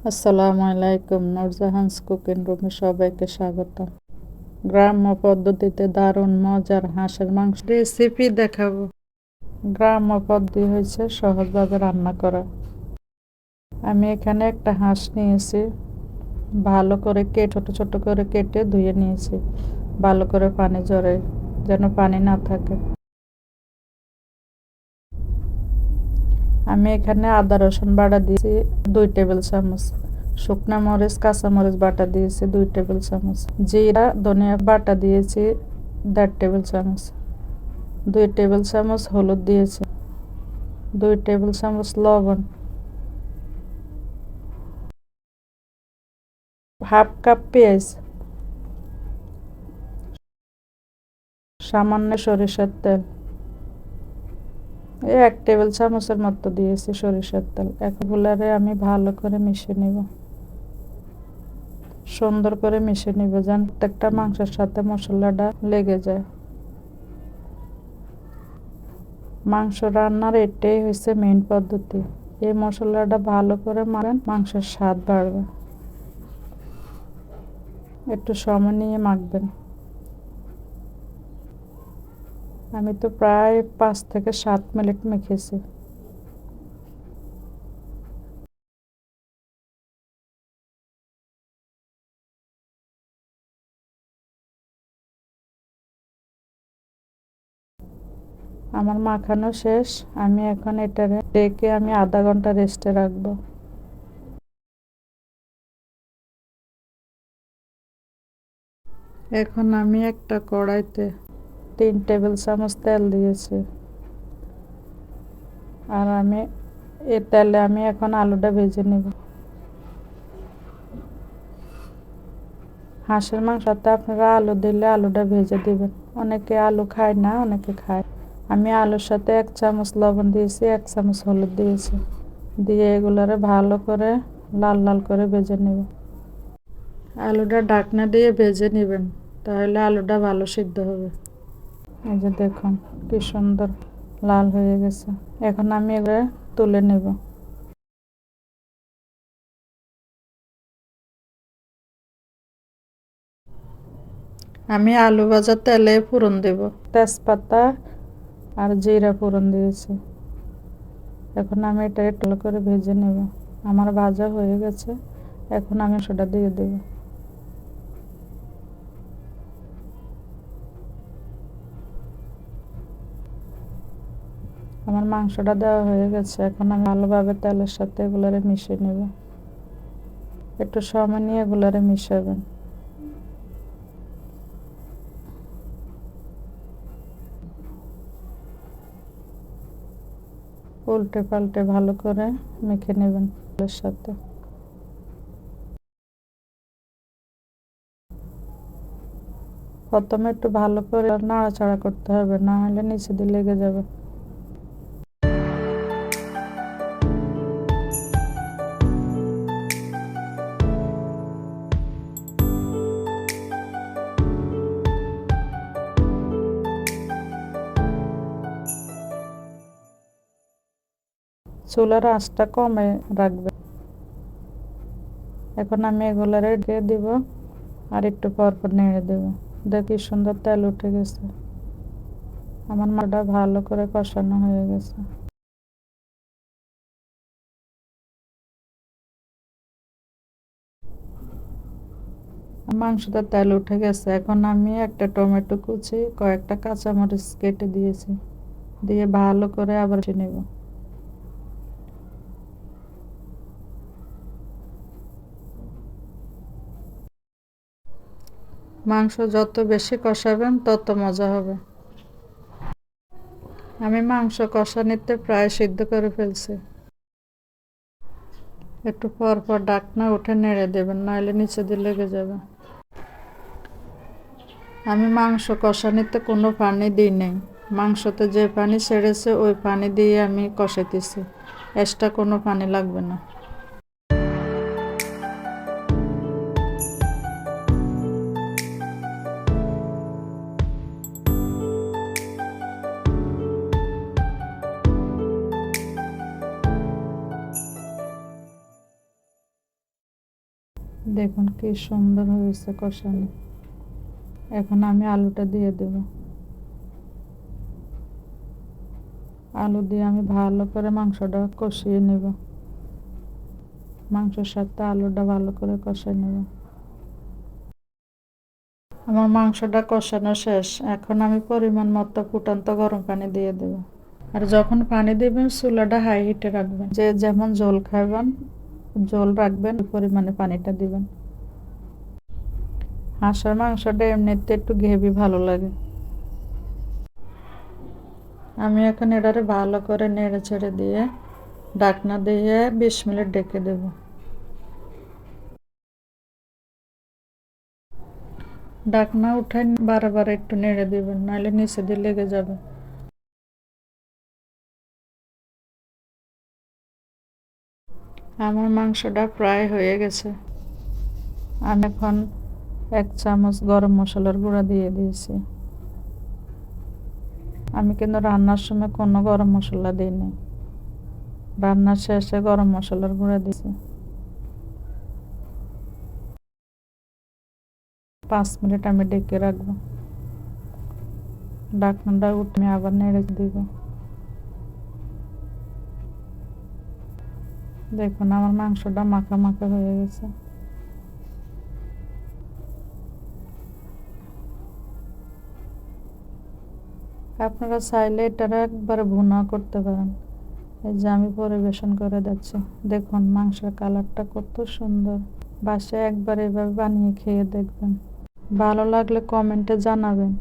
আসসালামু আলাইকুম, নূরজাহানস কুকিং রুমে সবাইকে স্বাগতম। গ্রাম্য পদ্ধতিতে দারুণ মজার হাঁসের মাংস রেসিপি দেখাবো। গ্রাম্য পদ্ধতি হয়েছে সহজভাবে রান্না করা। আমি এখানে একটা হাঁস নিয়েছি, ভালো করে ছোট ছোট করে কেটে ধুয়ে নিয়েছি, ভালো করে পানি ঝরে যেন পানি না থাকে। আমি এখানে আদা রসুন বাটা দিয়েছি 2 টেবিল চামচ, শুকনা মরিচ কাঁচা মরিচ বাটা দিয়েছি 2 টেবিল চামচ, জিরা ধনিয়া বাটা দিয়েছি 1.5 টেবিল চামচ, 2 টেবিল চামচ হলুদ দিয়েছি, 2 টেবিল চামচ লবণ, হাফ কাপ পেঁয়াজ, সামান্য সরিষার তেল, 1 টেবিল চামচের মতো দিয়েছি সরিষার তেল। এগুলারে আমি ভালো করে মিশিয়ে নিব, সুন্দর করে মিশিয়ে নিব যেন প্রত্যেকটা মাংসের সাথে মশলাটা লেগে যায়। মাংস রান্নার এটাই হচ্ছে মেইন পদ্ধতি। এই মশলাটা ভালো করে মাখেন, মাংসের স্বাদ বাড়বে। একটু সময় নিয়ে মাখবেন। আমি তো প্রায় 5 থেকে 7 মিনিট মেখেছি। আমার মাখানো শেষ। আমি এখন এটা ডেকে আমি আধা ঘন্টা রেস্টে রাখবো। এখন আমি একটা কড়াইতে 3 টেবিল চামচ তেল দিয়েছি, আর আমি এই তেলে আমি এখন আলুটা ভেজে নেব। হাঁসের মাংসতে আপনারা আলু দিলে আলুটা ভেজে দিবেন। অনেকে আলু খায় না, অনেকে খায়। আমি আলুর সাথে 1 চামচ লবণ দিয়েছি, 1 চামচ হলুদ দিয়েছি, দিয়ে এগুলারে ভালো করে লাল লাল করে ভেজে নেব। আলুটা ঢাকনা দিয়ে ভেজে নেবেন, তাহলে আলুটা ভালো সিদ্ধ হবে। এই যে দেখুন কি সুন্দর লাল হয়ে গেছে। এখন আমি এগুলো তুলে নেব। আমি আলু ভাজা তেলে ফোড়ন দেব, তেজপাতা আর জিরা ফোড়ন দিয়েছি। এখন আমি এটা একটু করে ভেজে নেব। আমার ভাজা হয়ে গেছে, এখন আমি সেটা দিয়ে দেব। আমার মাংসটা দেওয়া হয়ে গেছে, এখন আমি ভালোভাবে তেলের সাথে এগুলারে মিশিয়ে নেব। একটু সময় নিয়ে এগুলারে মিশাবেন। উল্টে পাল্টে ভালো করে মেখে নেবেন তেলের সাথে। প্রথমে একটু ভালো করে নাড়াচাড়া করতে হবে, না হলে নিচে দিয়ে লেগে যাবে। চুলার আঁচটা কমে রাখবেন। এখন আমি এগুলো রেখে দিব, আর একটু পর পর নেড়ে দেব। দেখি সুন্দর তেল উঠে গেছে। আমার মাংসটা ভালো করে কষানো হয়ে গেছে। মাংসটা তেল উঠে গেছে। এখন আমি একটা টমেটো কুচি, কয়েকটা কাঁচামরিচ কেটে দিয়েছি, দিয়ে ভালো করে আবার নেব। মাংস যত বেশি কষাবেন তত মজা হবে। আমি মাংস কষানিতে প্রায় সিদ্ধ করে ফেলছি। একটু পর পর ঢাকনা উঠে নেড়ে দেবেন, নাহলে নিচে দিয়ে লেগে যাবে। আমি মাংস কষানিতে কোনো পানি দিই নাই। মাংসতে যে পানি ছেড়েছে ওই পানি দিয়ে আমি কষাইতেছি, এক্সট্রা কোনো পানি লাগবে না। দেখুন কি সুন্দর হয়েছে কষানো। এখন আমি আলুটা দিয়ে দেব। আলু দিয়ে আমি ভালো করে মাংসটা কষিয়ে নেব। মাংসের সাথে আলুটা ভালো করে কষিয়ে নেব। আমার মাংসটা কষানো শেষ। এখন আমি পরিমাণ মতো ফুটন্ত গরম পানি দিয়ে দেব। আর যখন পানি দেবেন চুলাটা হাই হিটে রাখবেন। যে যেমন ঝোল খাবেন ঝোল রাখবেন ওই পরিমাণে পানিটা দিবেন। হাঁসের মাংসটা এমনিতে একটু গ্রেভি ভালো লাগে। আমি এখন এটারে ভালো করে নেড়ে ছেড়ে দিয়ে ঢাকনা দিয়ে 20 মিনিট ঢেকে দেব। ঢাকনা উঠায় বারবার একটু নেড়ে দিবেন, নাহলে নিচে দিয়ে লেগে যাবে। আমার মাংসটা প্রায় হয়ে গেছে। আমি এখন 1 চামচ গরম মশলার গুঁড়া দিয়ে দিয়েছি। আমি কিন্তু রান্নার সময় কোনো গরম মশলা দিইনি, রান্নার শেষে গরম মশলার গুঁড়া দিয়েছি। 5 মিনিট আমি ঢেকে রাখবো। ঢাকনাটা উঠে আবার নেড়ে দিব। দেখুন আমার মাংসটা মাখা মাখা হয়ে গেছে। আপনারা চাইলে এটারে একবারে ভুনা করতে পারেন। এই যে আমি পরিবেশন করে দিচ্ছি। দেখুন মাংসের কালারটা কত সুন্দর। বাসায় একবার এভাবে বানিয়ে খেয়ে দেখবেন। ভালো লাগলে কমেন্টে জানাবেন।